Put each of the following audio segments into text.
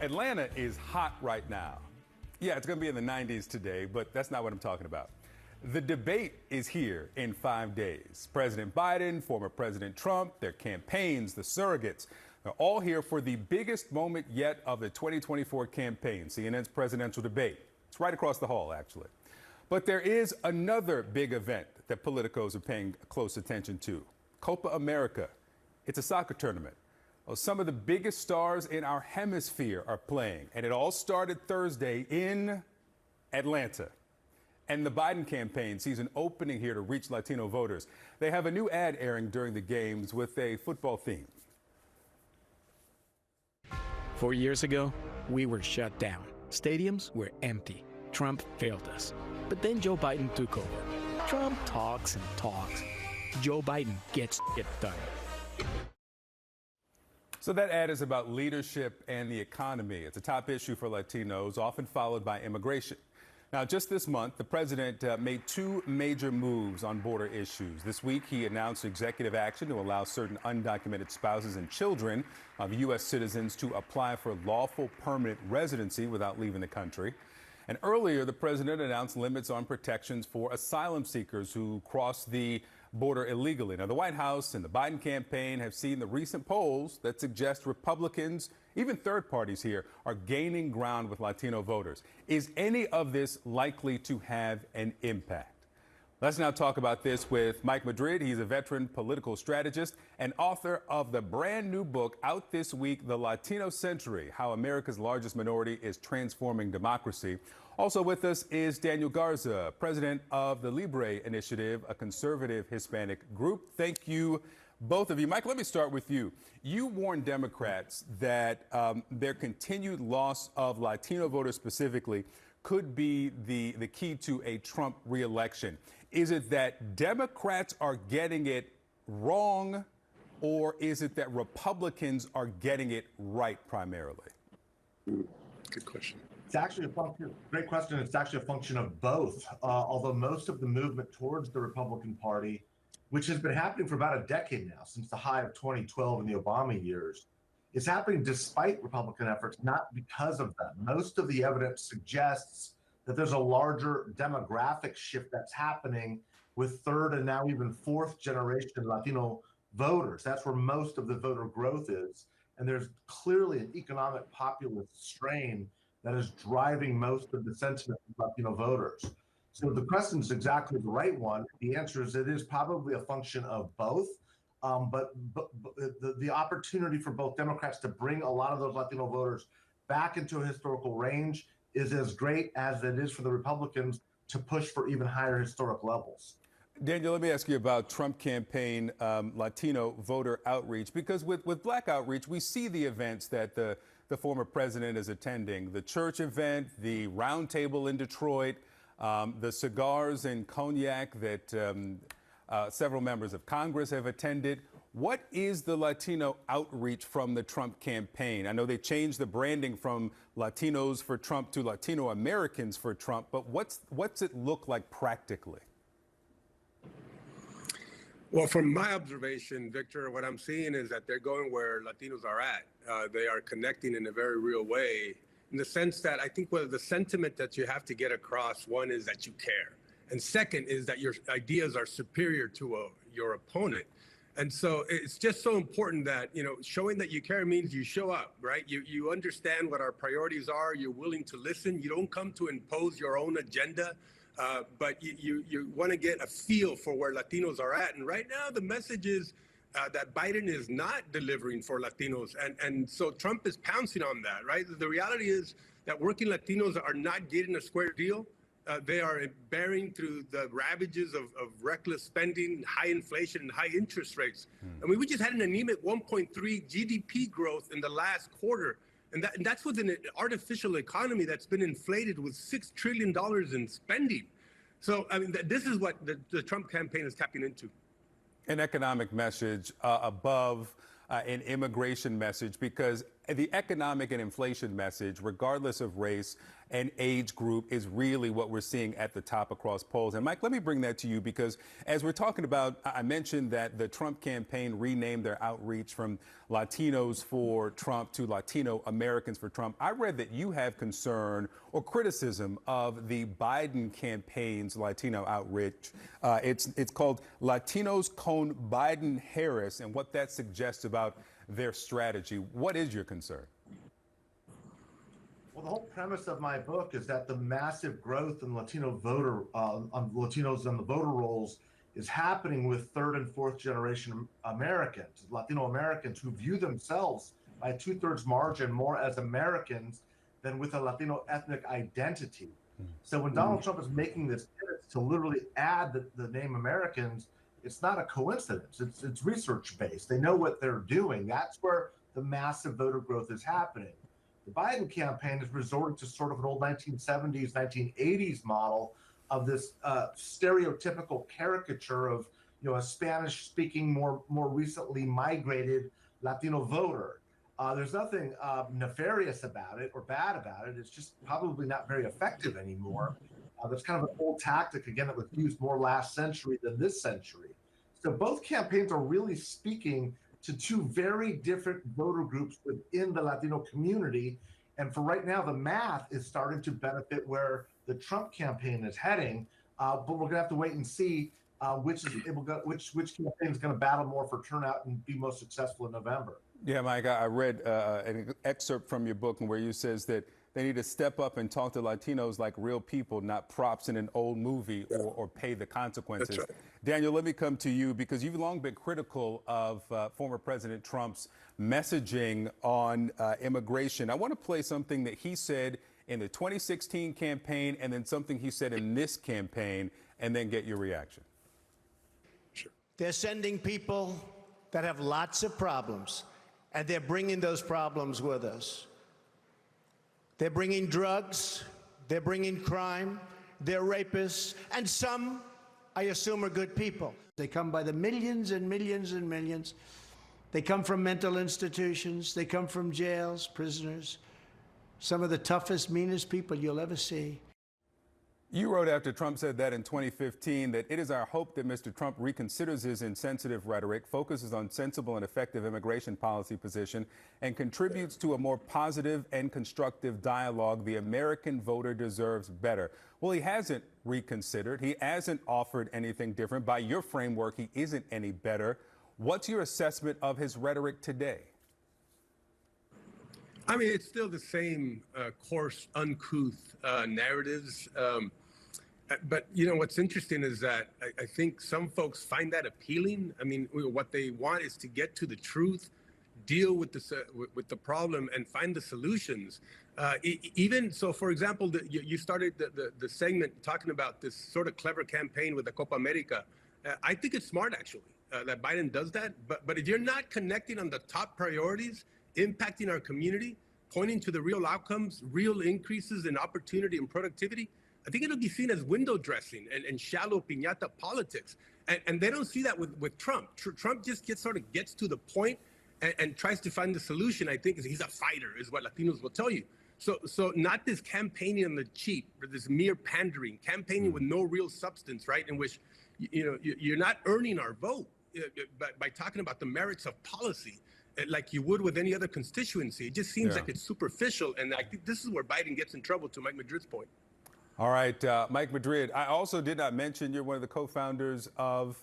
Atlanta is hot right now. Yeah, it's going to be in the 90s today, but that's not what I'm talking about. The debate is here in 5 days. President Biden, former President Trump, their campaigns, the surrogates, they're all here for the biggest moment yet of the 2024 campaign, CNN's presidential debate. It's right across the hall, actually. But there is another big event that politicos are paying close attention to, Copa America. It's a soccer tournament. Well, some of the biggest stars in our hemisphere are playing, and it all started Thursday in Atlanta. And the Biden campaign sees an opening here to reach Latino voters. They have a new ad airing during the games with a football theme. 4 years ago, we were shut down. Stadiums were empty. Trump failed us. But then Joe Biden took over. Trump talks and talks. Joe Biden gets it done. So that ad is about leadership and the economy. It's a top issue for Latinos, often followed by immigration. Now, just this month, the president made two major moves on border issues. This week, he announced executive action to allow certain undocumented spouses and children of U.S. citizens to apply for lawful permanent residency without leaving the country. And earlier, the president announced limits on protections for asylum seekers who cross the border illegally. Now, the White House and the Biden campaign have seen the recent polls that suggest Republicans, even third parties here, are gaining ground with Latino voters. Is any of this likely to have an impact? Let's now talk about this with Mike Madrid. He's a veteran political strategist and author of the brand new book out this week, The Latino Century: How America's Largest Minority is Transforming Democracy. Also with us is Daniel Garza, president of the Libre Initiative, a conservative Hispanic group. Thank you, both of you. Mike, let me start with you. You warned Democrats that their continued loss of Latino voters specifically could be the key to a Trump reelection. Is it that Democrats are getting it wrong, or is it that Republicans are getting it right primarily? Good question. It's actually a function, great question. It's actually a function of both. Although most of the movement towards the Republican Party, which has been happening for about a decade now, since the high of 2012 in the Obama years, is happening despite Republican efforts, not because of them. Most of the evidence suggests that there's a larger demographic shift that's happening with third and now even fourth generation Latino voters. That's where most of the voter growth is. And there's clearly an economic populist strain that is driving most of the sentiment of Latino voters. So the question is exactly the right one. The answer is it is probably a function of both. But the opportunity for both Democrats to bring a lot of those Latino voters back into a historical range is as great as it is for the Republicans to push for even higher historic levels. Daniel, let me ask you about Trump campaign Latino voter outreach, because with Black outreach, we see the events that the former president is attending, the church event, the roundtable in Detroit, the cigars and cognac that several members of Congress have attended. What is the Latino outreach from the Trump campaign? I know they changed the branding from Latinos for Trump to Latino Americans for Trump, but what's it look like practically? Well, from my observation, Victor, what I'm seeing is that they're going where Latinos are at. They are connecting in a very real way, in the sense that I think the sentiment that you have to get across, one is that you care. And second is that your ideas are superior to your opponent. And so it's just so important that, showing that you care means you show up, right? You understand what our priorities are. You're willing to listen. You don't come to impose your own agenda. But you want to get a feel for where Latinos are at. And right now, the message is that Biden is not delivering for Latinos. And so Trump is pouncing on that, right? The reality is that working Latinos are not getting a square deal. They are bearing through the ravages of reckless spending, high inflation, and high interest rates. I mean, we just had an anemic 1.3 GDP growth in the last quarter. And that's with an artificial economy that's been inflated with $6 trillion in spending. So, I mean, this is what the Trump campaign is tapping into. An economic message above an immigration message, because the economic and inflation message, regardless of race and age group, is really what we're seeing at the top across polls. And Mike, let me bring that to you, because as we're talking about, I mentioned that the Trump campaign renamed their outreach from Latinos for Trump to Latino Americans for Trump. I read that you have concern or criticism of the Biden campaign's Latino outreach. It's called Latinos con Biden Harris, and what that suggests about their strategy. What is your concern? Well, the whole premise of my book is that the massive growth in Latino voter, Latinos on the voter rolls is happening with third and fourth generation Americans, Latino Americans, who view themselves by a 2/3 margin more as Americans than with a Latino ethnic identity. So when Donald Trump is making this pivot to literally add the name Americans, it's not a coincidence. It's research based. They know what they're doing. That's where the massive voter growth is happening. The Biden campaign has resorted to sort of an old 1970s, 1980s model of this stereotypical caricature of, a Spanish-speaking, more recently migrated Latino voter. There's nothing nefarious about it or bad about it. It's just probably not very effective anymore. That's kind of an old tactic, again, that was used more last century than this century. So both campaigns are really speaking to two very different voter groups within the Latino community. And for right now, the math is starting to benefit where the Trump campaign is heading. But we're going to have to wait and see which campaign is going to battle more for turnout and be most successful in November. Yeah, Mike, I read an excerpt from your book where you says that they need to step up and talk to Latinos like real people, not props in an old movie or pay the consequences. That's right. Daniel, let me come to you, because you've long been critical of former President Trump's messaging on immigration. I want to play something that he said in the 2016 campaign and then something he said in this campaign, and then get your reaction. Sure. They're sending people that have lots of problems, and they're bringing those problems with us. They're bringing drugs, they're bringing crime, they're rapists, and some, I assume, are good people. They come by the millions and millions and millions. They come from mental institutions, they come from jails, prisoners, some of the toughest, meanest people you'll ever see. You wrote after Trump said that in 2015 that it is our hope that Mr. Trump reconsiders his insensitive rhetoric, focuses on sensible and effective immigration policy position, and contributes to a more positive and constructive dialogue. The American voter deserves better. Well, he hasn't reconsidered. He hasn't offered anything different. By your framework, he isn't any better. What's your assessment of his rhetoric today? I mean, it's still the same coarse, uncouth narratives. But, what's interesting is that I think some folks find that appealing. I mean, what they want is to get to the truth, deal with the problem, and find the solutions. Even so, for example, you started the segment talking about this sort of clever campaign with the Copa America. I think it's smart, actually, that Biden does that. But if you're not connecting on the top priorities, impacting our community, pointing to the real outcomes, real increases in opportunity and productivity, I think it'll be seen as window dressing and shallow piñata politics. And they don't see that with Trump. Trump just gets to the point and tries to find the solution. I think he's a fighter, is what Latinos will tell you. So not this campaigning on the cheap, or this mere pandering, campaigning with no real substance, right? In which, you're not earning our vote by talking about the merits of policy like you would with any other constituency. It just seems like it's superficial. And I think this is where Biden gets in trouble, to Mike Madrid's point. All right, Mike Madrid, I also did not mention you're one of the co-founders of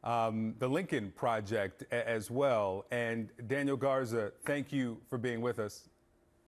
the Lincoln Project as well. And Daniel Garza, thank you for being with us.